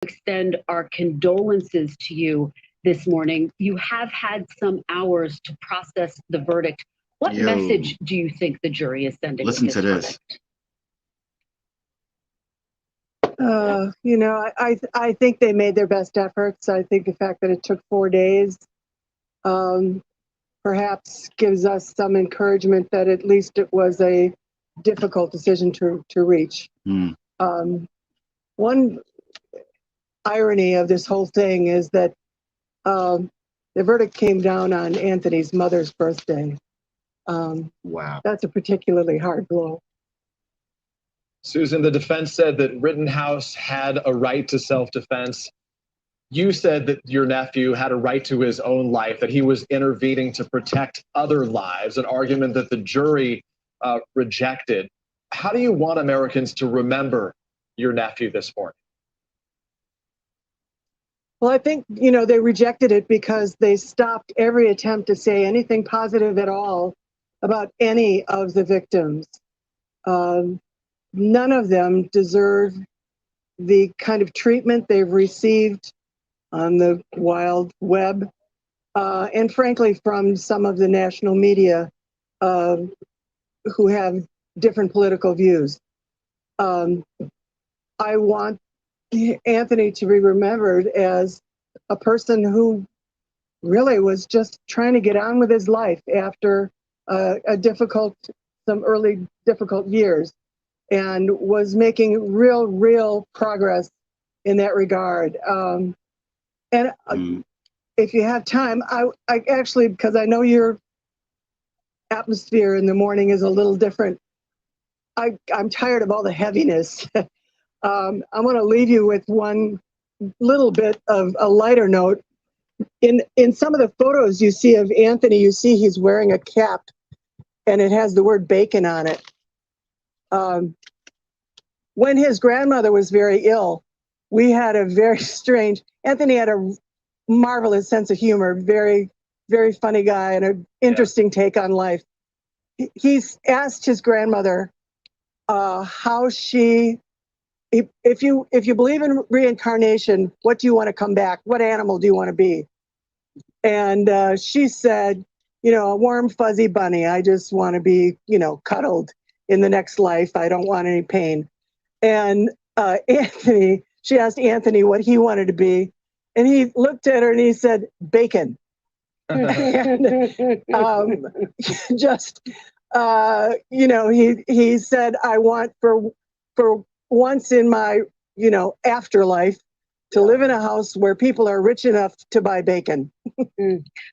extend our condolences to you this morning. You have had some hours to process the verdict. What message do you think the jury is sending? Listen to this. I think they made their best efforts. I think the fact that it took 4 days perhaps gives us some encouragement that at least it was a difficult decision to reach. One irony of this whole thing is that the verdict came down on Anthony's mother's birthday. Wow. That's a particularly hard blow. Susan, the defense said that Rittenhouse had a right to self-defense. You said that your nephew had a right to his own life, that he was intervening to protect other lives, an argument that the jury rejected. How do you want Americans to remember your nephew this morning? Well, I think, they rejected it because they stopped every attempt to say anything positive at all about any of the victims. None of them deserve the kind of treatment they've received on the wild web, and frankly, from some of the national media who have different political views. I want Anthony to be remembered as a person who really was just trying to get on with his life after some early difficult years, and was making real progress in that regard. If you have time, I actually, because I know your atmosphere in the morning is a little different, I'm tired of all the heaviness. I want to leave you with one little bit of a lighter note. In some of the photos you see of Anthony, you see he's wearing a cap and it has the word bacon on it. When his grandmother was very ill, we had a very strange, Anthony had a marvelous sense of humor, very, very funny guy and an interesting take on life. He's asked his grandmother how if you believe in reincarnation, what do you want to come back? What animal do you want to be? And she said, a warm, fuzzy bunny. I just want to be, cuddled in the next life. I don't want any pain. And she asked Anthony what he wanted to be. And he looked at her and he said, bacon. And, he said, I want for once in my, afterlife, to live in a house where people are rich enough to buy bacon.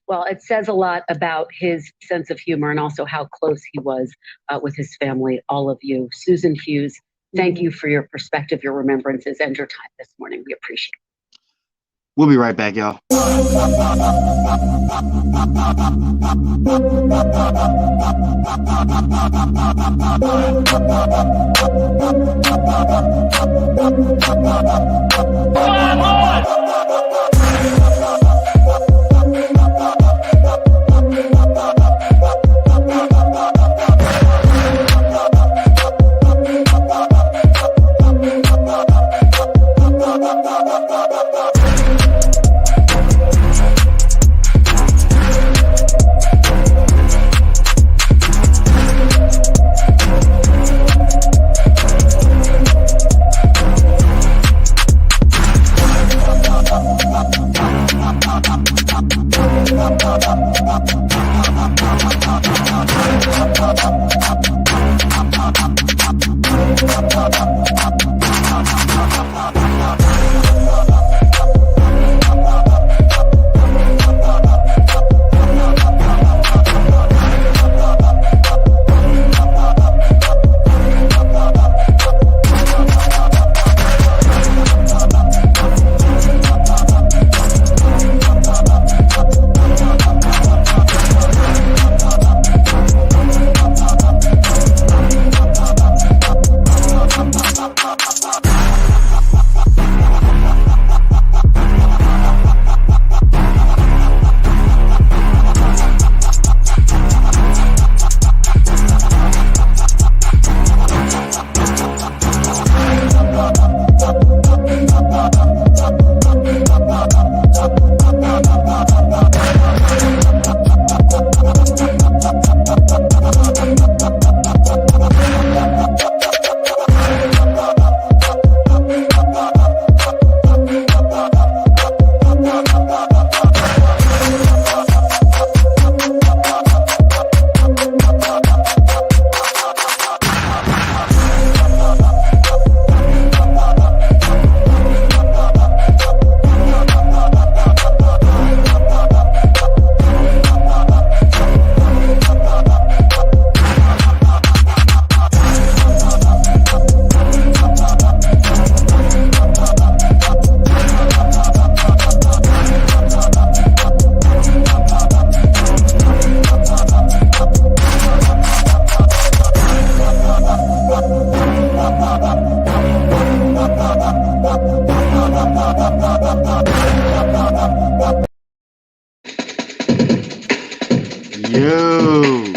Well, it says a lot about his sense of humor and also how close he was with his family, all of you. Susan Hughes, thank you for your perspective, your remembrances, and your time this morning. We appreciate it. We'll be right back, y'all. do?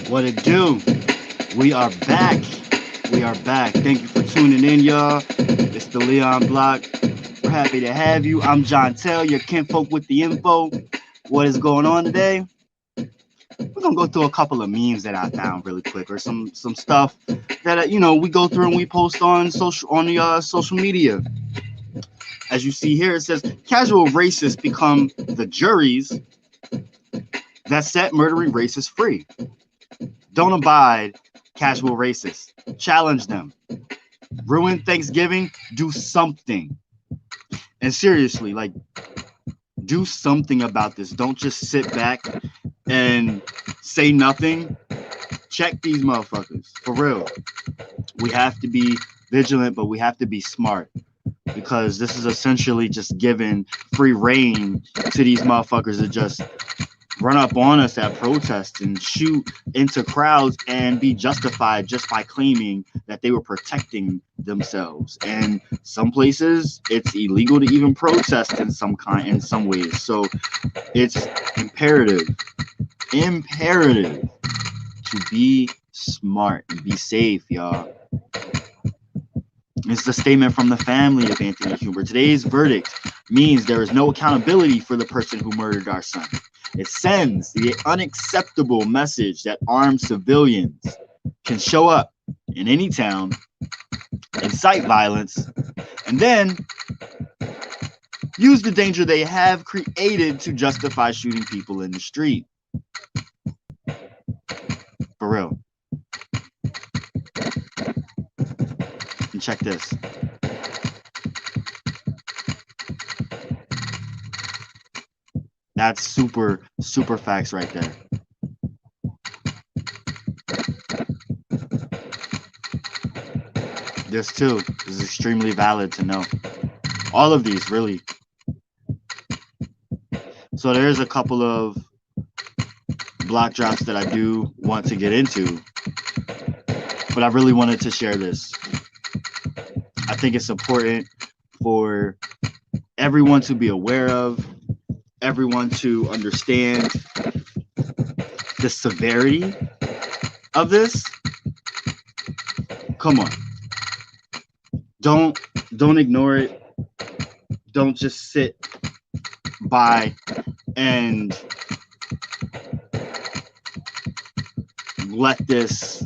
What it do? We are back. We are back. Thank you for tuning in, y'all. It's the Leon Block. We're happy to have you. I'm John Tell, your kinfolk with the info. What is going on today? We're gonna go through a couple of memes that I found really quick, or some stuff that we go through and we post on the social media. As you see here, it says casual racists become the juries that set murdering racists free. Don't abide casual racists. Challenge them. Ruin Thanksgiving. Do something. And seriously, like, do something about this. Don't just sit back and say nothing. Check these motherfuckers. For real. We have to be vigilant, but we have to be smart. Because this is essentially just giving free reign to these motherfuckers that just run up on us at protests and shoot into crowds and be justified just by claiming that they were protecting themselves. And some places it's illegal to even protest in some ways. So it's imperative to be smart and be safe, y'all. It's the statement from the family of Anthony Huber. Today's verdict means there is no accountability for the person who murdered our son. It sends the unacceptable message that armed civilians can show up in any town, incite violence, and then use the danger they have created to justify shooting people in the street. For real. And check this. That's super facts right there. This too is extremely valid to know. All of these, really. So there's a couple of block drops that I do want to get into, but I really wanted to share this. I think it's important for everyone to be aware of, everyone to understand the severity of this. Come on. Don't ignore it. Don't just sit by and let this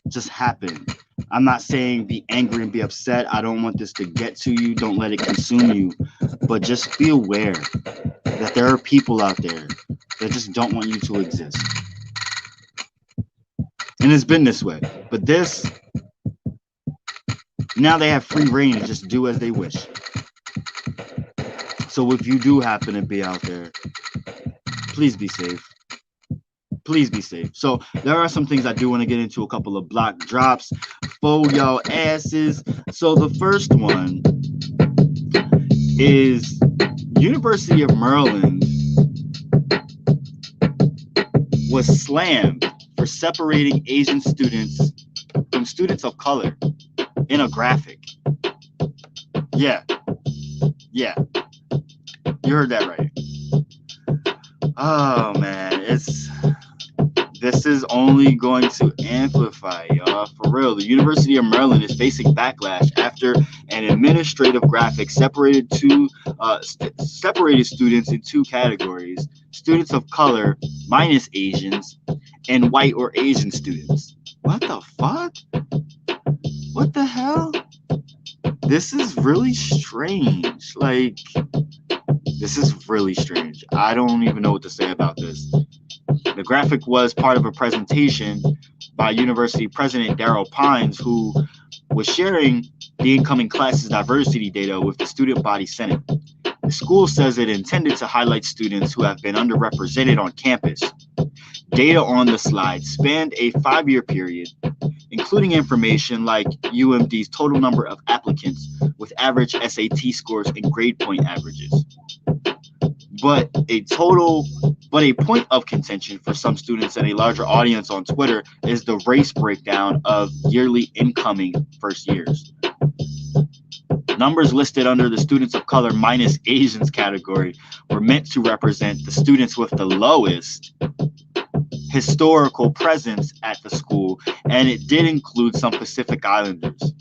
just happen. I'm not saying be angry and be upset. I don't want this to get to you. Don't let it consume you. But just be aware that there are people out there that just don't want you to exist. And it's been this way. But this, now they have free reign to just do as they wish. So if you do happen to be out there, please be safe. Please be safe. So there are some things I do want to get into, a couple of block drops for y'all asses. So the first one is University of Maryland was slammed for separating Asian students from students of color in a graphic. Yeah. You heard that right. Oh man, this is only going to amplify, y'all. For real, the University of Maryland is facing backlash after an administrative graphic separated students in two categories: students of color minus Asians, and white or Asian students. What the fuck? What the hell? This is really strange. Like, this is really strange. I don't even know what to say about this. The graphic was part of a presentation by University President Darryl Pines, who was sharing the incoming classes diversity data with the student body senate. The school says it intended to highlight students who have been underrepresented on campus. Data on the slide spanned a 5-year period, including information like UMD's total number of applicants with average SAT scores and grade point averages. But a point of contention for some students and a larger audience on Twitter is the race breakdown of yearly incoming first years. Numbers listed under the students of color minus Asians category were meant to represent the students with the lowest historical presence at the school, and it did include some Pacific Islanders.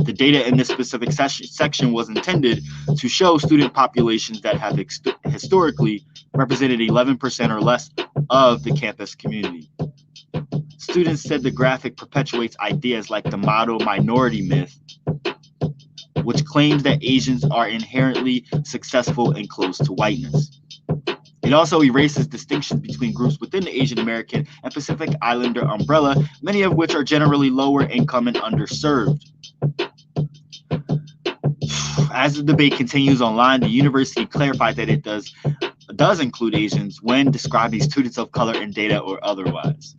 The data in this specific section was intended to show student populations that have historically represented 11% or less of the campus community. Students said the graphic perpetuates ideas like the model minority myth, which claims that Asians are inherently successful and close to whiteness. It also erases distinctions between groups within the Asian American and Pacific Islander umbrella, many of which are generally lower income and underserved. As the debate continues online, the university clarified that it does include Asians when describing students of color in data or otherwise.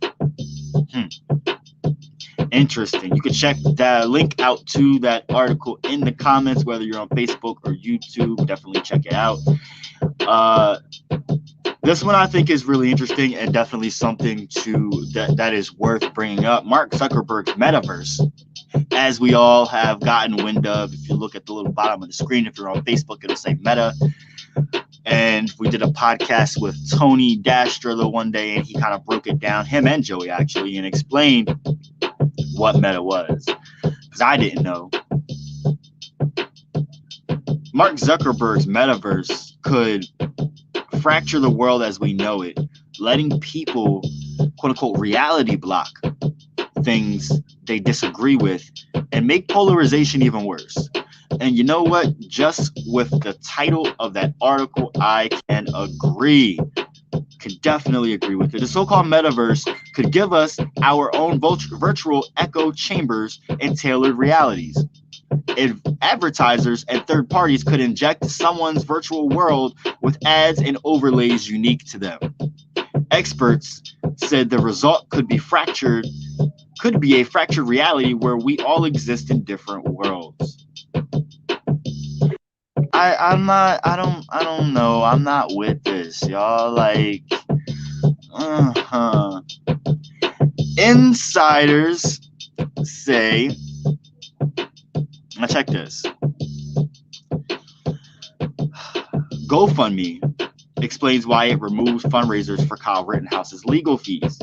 Interesting. You can check that link out to that article in the comments, whether you're on Facebook or YouTube. Definitely check it out. This one I think is really interesting and definitely something that is worth bringing up. Mark Zuckerberg's metaverse, as we all have gotten wind of. If you look at the little bottom of the screen, if you're on Facebook, it'll say Meta. And we did a podcast with Tony Dasher the one day, and he kind of broke it down, him and Joey actually, and explained what Meta was, because I didn't know. Mark Zuckerberg's metaverse could fracture the world as we know it, letting people, quote unquote, reality block things they disagree with and make polarization even worse. And you know what? Just with the title of that article, I can agree. Could definitely agree with it. The so-called metaverse could give us our own virtual echo chambers and tailored realities. If advertisers and third parties could inject someone's virtual world with ads and overlays unique to them. Experts said the result could be a fractured reality where we all exist in different worlds. I don't know. I'm not with this, y'all. Like, Insiders say, now check this. GoFundMe explains why it removes fundraisers for Kyle Rittenhouse's legal fees.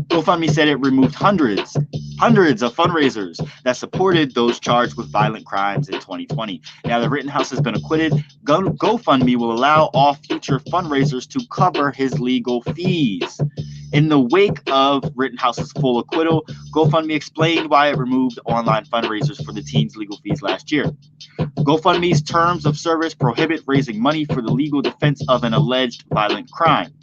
GoFundMe said it removed hundreds of fundraisers that supported those charged with violent crimes in 2020. Now that Rittenhouse has been acquitted, GoFundMe will allow all future fundraisers to cover his legal fees. In the wake of Rittenhouse's full acquittal, GoFundMe explained why it removed online fundraisers for the teens' legal fees last year. GoFundMe's terms of service prohibit raising money for the legal defense of an alleged violent crime.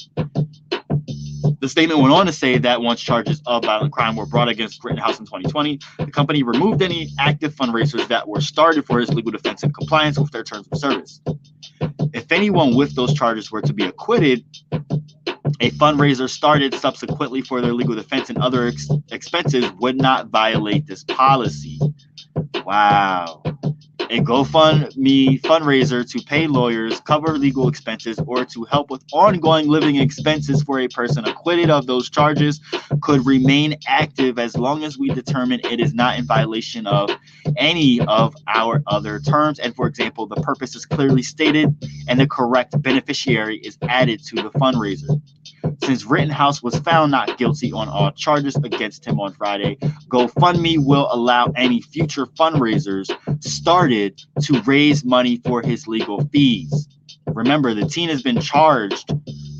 The statement went on to say that once charges of violent crime were brought against Rittenhouse in 2020, the company removed any active fundraisers that were started for his legal defense in compliance with their terms of service. If anyone with those charges were to be acquitted, a fundraiser started subsequently for their legal defense and other expenses would not violate this policy. Wow. A GoFundMe fundraiser to pay lawyers, cover legal expenses, or to help with ongoing living expenses for a person acquitted of those charges could remain active as long as we determine it is not in violation of any of our other terms. And for example, the purpose is clearly stated and the correct beneficiary is added to the fundraiser. Since Rittenhouse was found not guilty on all charges against him on Friday, GoFundMe will allow any future fundraisers started to raise money for his legal fees. Remember, the teen has been charged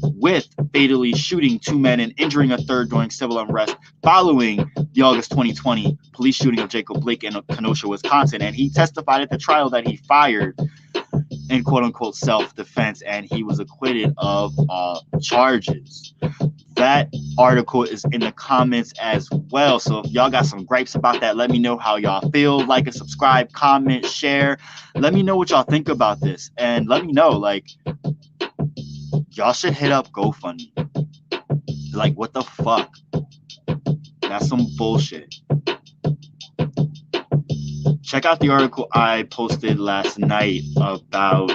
with fatally shooting two men and injuring a third during civil unrest following the August 2020 police shooting of Jacob Blake in Kenosha, Wisconsin. And he testified at the trial that he fired in quote-unquote self-defense, and he was acquitted of all charges. That article is in the comments as well, so if y'all got some gripes about that, let me know how y'all feel. Like and subscribe, comment, share. Let me know what y'all think about this, and let me know, like, y'all should hit up GoFundMe. Like, what the fuck? That's some bullshit. Check out the article I posted last night about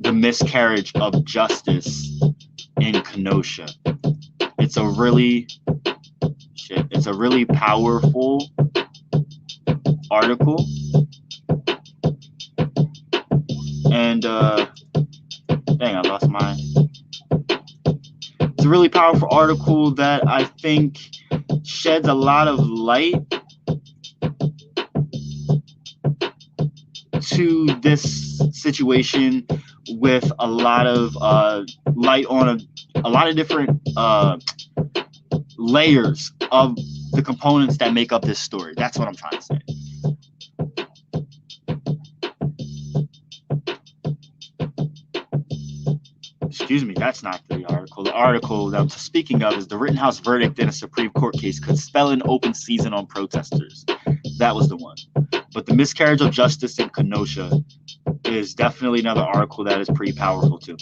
the miscarriage of justice in Kenosha. It's a really powerful article. And dang, I lost mine. It's a really powerful article that I think sheds a lot of light to this situation, with a lot of light on a lot of different layers of the components that make up this story. That's what I'm trying to say. Excuse me, that's not the article. The article that I'm speaking of is the Rittenhouse verdict in a Supreme Court case could spell an open season on protesters. That was the one. But the miscarriage of justice in Kenosha is definitely another article that is pretty powerful too.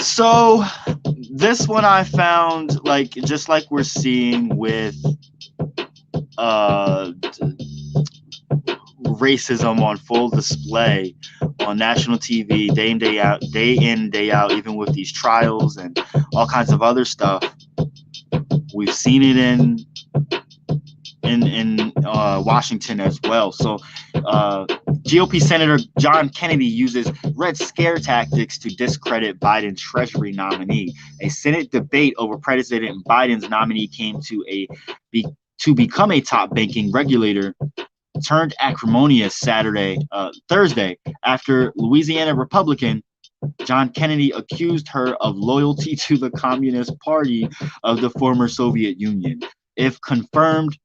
So this one I found, like, just like we're seeing with racism on full display on national TV day in, day out, even with these trials and all kinds of other stuff. We've seen it in Washington as well. So GOP Senator John Kennedy uses Red Scare tactics to discredit Biden's Treasury nominee. A Senate debate over President Biden's nominee came to become a top banking regulator turned acrimonious Thursday, after Louisiana Republican John Kennedy accused her of loyalty to the Communist Party of the former Soviet Union. If confirmed,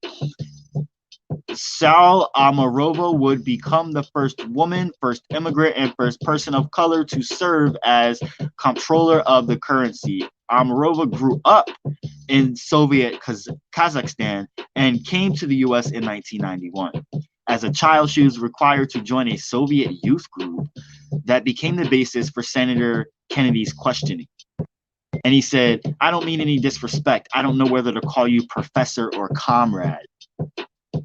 Sal Amarova would become the first woman, first immigrant, and first person of color to serve as comptroller of the currency. Amarova grew up in Soviet Kazakhstan and came to the U.S. in 1991. As a child, she was required to join a Soviet youth group that became the basis for Senator Kennedy's questioning. And he said, "I don't mean any disrespect. I don't know whether to call you professor or comrade."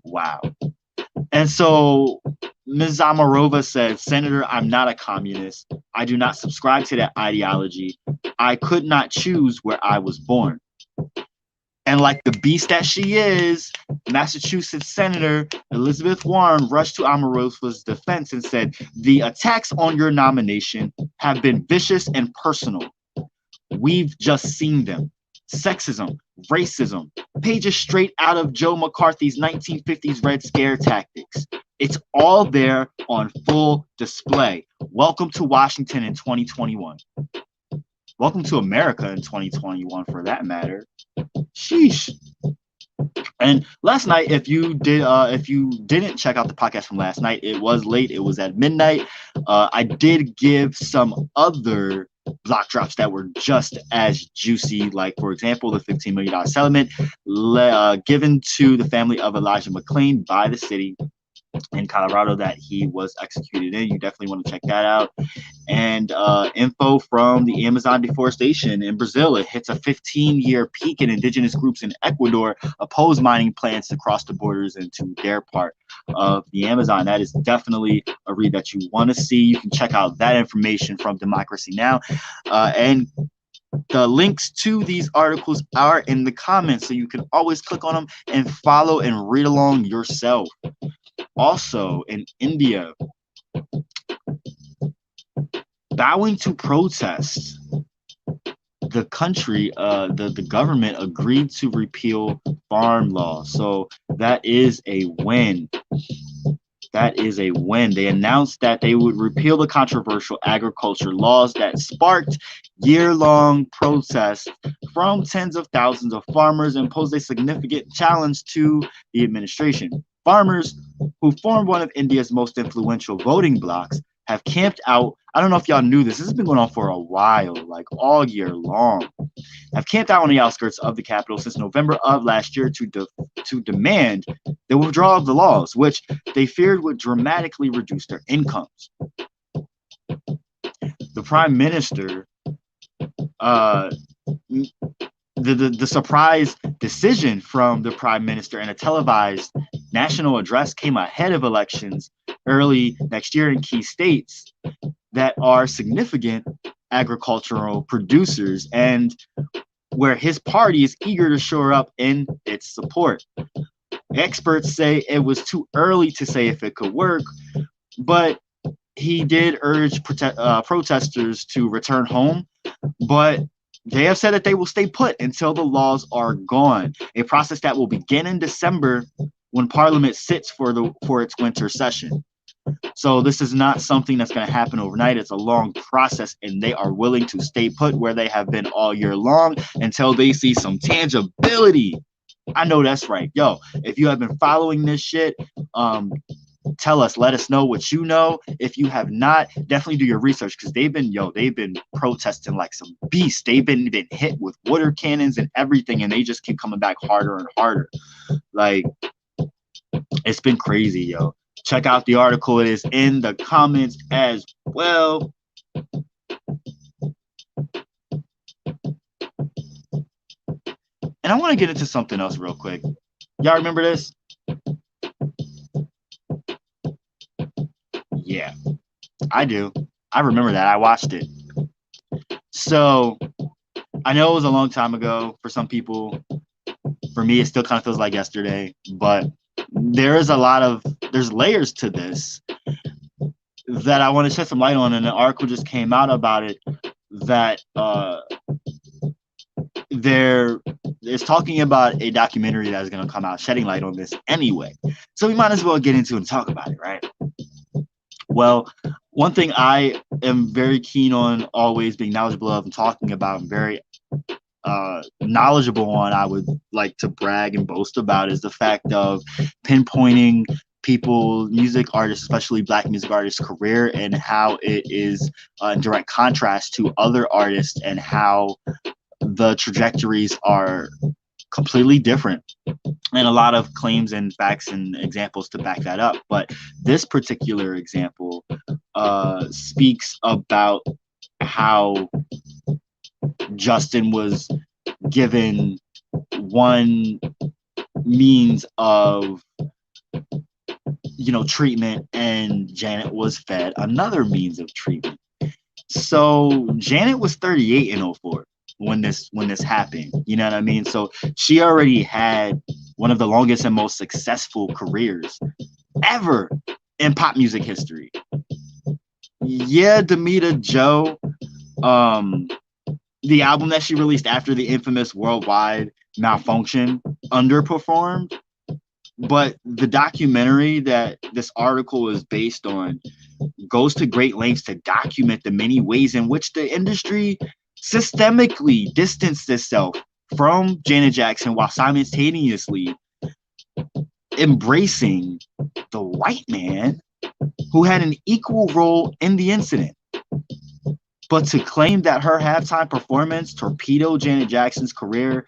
Wow. And so Ms. Amarova said, "Senator, I'm not a communist. I do not subscribe to that ideology. I could not choose where I was born." And like the beast that she is, Massachusetts Senator Elizabeth Warren rushed to Amarova's defense and said, "The attacks on your nomination have been vicious and personal. We've just seen them. Sexism, racism, pages straight out of Joe McCarthy's 1950s Red Scare tactics. It's all there on full display. Welcome to Washington in 2021. Welcome to America in 2021, for that matter." Sheesh. And last night, if you didn't check out the podcast from last night, it was late. It was at midnight. I did give some other block drops that were just as juicy, like, for example, the $15 million settlement given to the family of Elijah McClain by the city in Colorado that he was executed in. You definitely want to check that out. And info from the Amazon deforestation in Brazil. It hits a 15-year peak, in indigenous groups in Ecuador oppose mining plans to cross the borders into their part of the Amazon. That is definitely a read that you want to see. You can check out that information from Democracy Now! And the links to these articles are in the comments, so you can always click on them and follow and read along yourself. Also, in India, bowing to protests, the country, the government agreed to repeal farm law. So that is a win. That is a win. They announced that they would repeal the controversial agriculture laws that sparked year-long protests from tens of thousands of farmers and posed a significant challenge to the administration. Farmers, who form one of India's most influential voting blocs, have camped out. I don't know if y'all knew this. This has been going on for a while, like all year long. Have camped out on the outskirts of the capital since November of last year to demand the withdrawal of the laws, which they feared would dramatically reduce their incomes. The prime minister, the surprise decision from the prime minister in a televised national address came ahead of elections early next year in key states that are significant agricultural producers, and where his party is eager to shore up in its support. Experts say it was too early to say if it could work, but he did urge protesters to return home, but they have said that they will stay put until the laws are gone, a process that will begin in December when Parliament sits for its winter session. So this is not something that's going to happen overnight. It's a long process, and they are willing to stay put where they have been all year long until they see some tangibility. I know that's right. Yo, if you have been following this shit, tell us, let us know what you know. If you have not, definitely do your research, because they've been protesting like some beasts. They've been hit with water cannons and everything, and they just keep coming back harder and harder. Like, it's been crazy, yo. Check out the article. It is in the comments as well. And I want to get into something else real quick. Y'all remember this? Yeah, I do. I remember that. I watched it. So I know it was a long time ago for some people. For me, it still kind of feels like yesterday. But there's layers to this that I want to shed some light on. And an article just came out about it that there is talking about a documentary that is going to come out shedding light on this anyway. So we might as well get into it and talk about it, right? Well, one thing I am very keen on always being knowledgeable of and talking about and very knowledgeable on, I would like to brag and boast about, is the fact of pinpointing music artists, especially Black music artists' career, and how it is in direct contrast to other artists and how the trajectories are completely different, and a lot of claims and facts and examples to back that up. But this particular example speaks about how Justin was given one means of treatment, and Janet was fed another means of treatment. So Janet was 38 in 2004 when this happened. You know what I mean? So she already had one of the longest and most successful careers ever in pop music history. Yeah, Demita Joe, the album that she released after the infamous Worldwide Malfunction underperformed. But the documentary that this article is based on goes to great lengths to document the many ways in which the industry systemically distanced itself from Janet Jackson while simultaneously embracing the white man who had an equal role in the incident. But to claim that her halftime performance torpedoed Janet Jackson's career,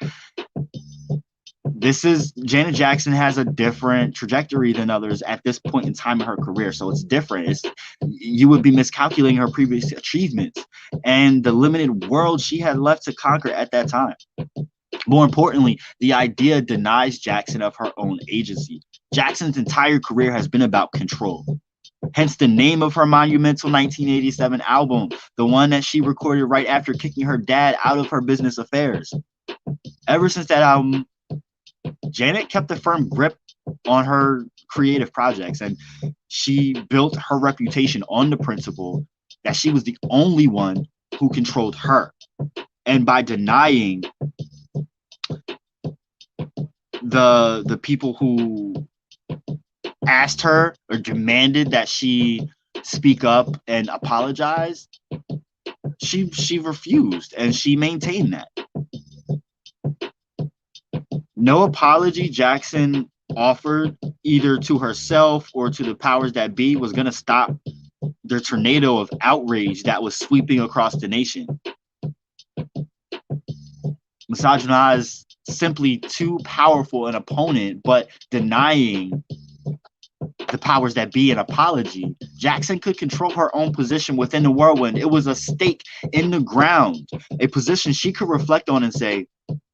Janet Jackson has a different trajectory than others at this point in time in her career. So it's different. You would be miscalculating her previous achievements and the limited world she had left to conquer at that time. More importantly, the idea denies Jackson of her own agency. Jackson's entire career has been about control. Hence the name of her monumental 1987 album, the one that she recorded right after kicking her dad out of her business affairs. Ever since that album, Janet kept a firm grip on her creative projects, and she built her reputation on the principle that she was the only one who controlled her. And by denying the people who asked her or demanded that she speak up and apologize, she refused, and she maintained that. No apology Jackson offered, either to herself or to the powers that be, was going to stop the tornado of outrage that was sweeping across the nation. Misogyny is simply too powerful an opponent, but denying the powers that be an apology, Jackson could control her own position within the whirlwind. It was a stake in the ground, a position she could reflect on and say,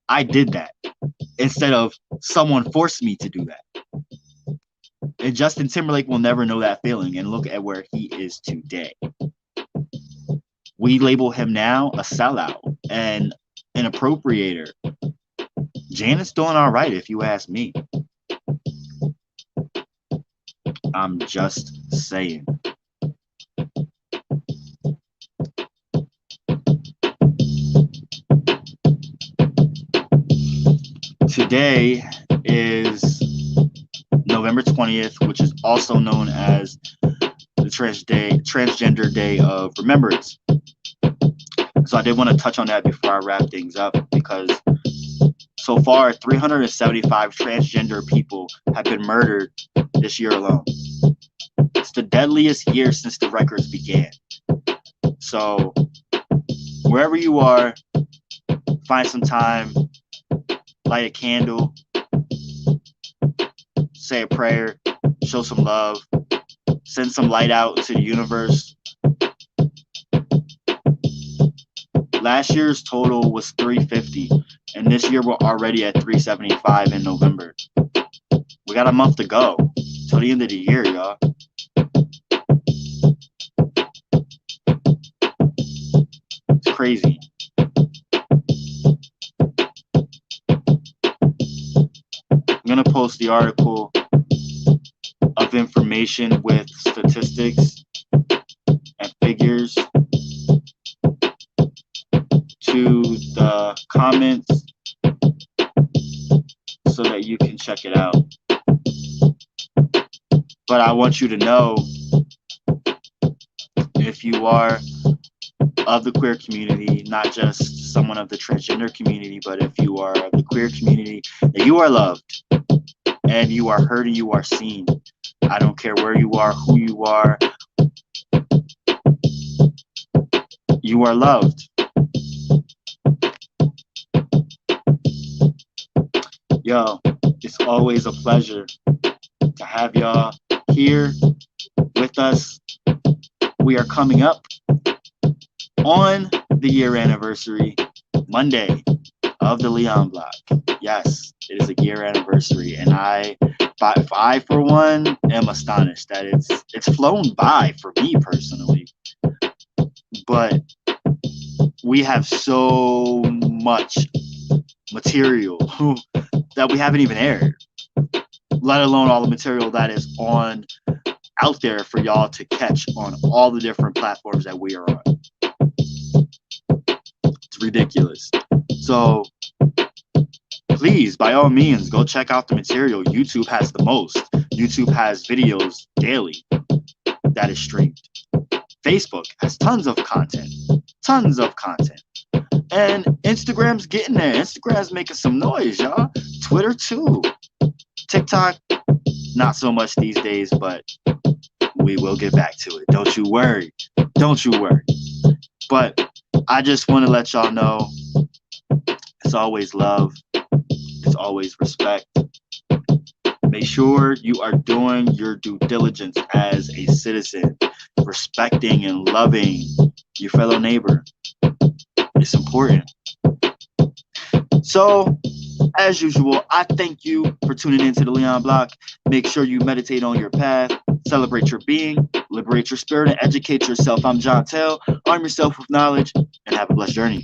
I did that, instead of someone forced me to do that. And Justin Timberlake will never know that feeling, and look at where he is today. we label him now a sellout and an appropriator. Janet's doing all right, if you ask me. I'm just saying. Today is November 20th, which is also known as the Transgender Day of Remembrance. So I did want to touch on that before I wrap things up, because so far 375 transgender people have been murdered this year alone. It's the deadliest year since the records began. So wherever you are, find some time, light a candle, say a prayer, show some love, send some light out to the universe. Last year's total was 350, and this year we're already at 375 in November. We got a month to go till the end of the year, y'all. It's crazy. I'm gonna post the article of information with statistics and figures to the comments so that you can check it out. But I want you to know, if you are of the queer community, not just someone of the transgender community, but if you are of the queer community, that you are loved and you are heard and you are seen. I don't care where you are, who you are. You are loved. Yo, it's always a pleasure to have y'all here with us. We are coming up on the year anniversary Monday of the Leon Block. Yes, it is a year anniversary, and I for one am astonished that it's flown by for me personally. But we have so much material that we haven't even aired, let alone all the material that is on out there for y'all to catch on all the different platforms that we are on. It's ridiculous. So please, by all means, go check out the material. YouTube has the most. YouTube has videos daily that is streamed. Facebook has tons of content. And Instagram's getting there. Instagram's making some noise, y'all. Twitter too. TikTok, not so much these days, but we will get back to it. Don't you worry. But I just want to let y'all know, it's always love. It's always respect. Make sure you are doing your due diligence as a citizen, respecting and loving your fellow neighbor. It's important. So, as usual, I thank you for tuning into the Leon Block. Make sure you meditate on your path, celebrate your being, liberate your spirit, and educate yourself. I'm John Tell. Arm yourself with knowledge, and have a blessed journey.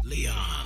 Leon.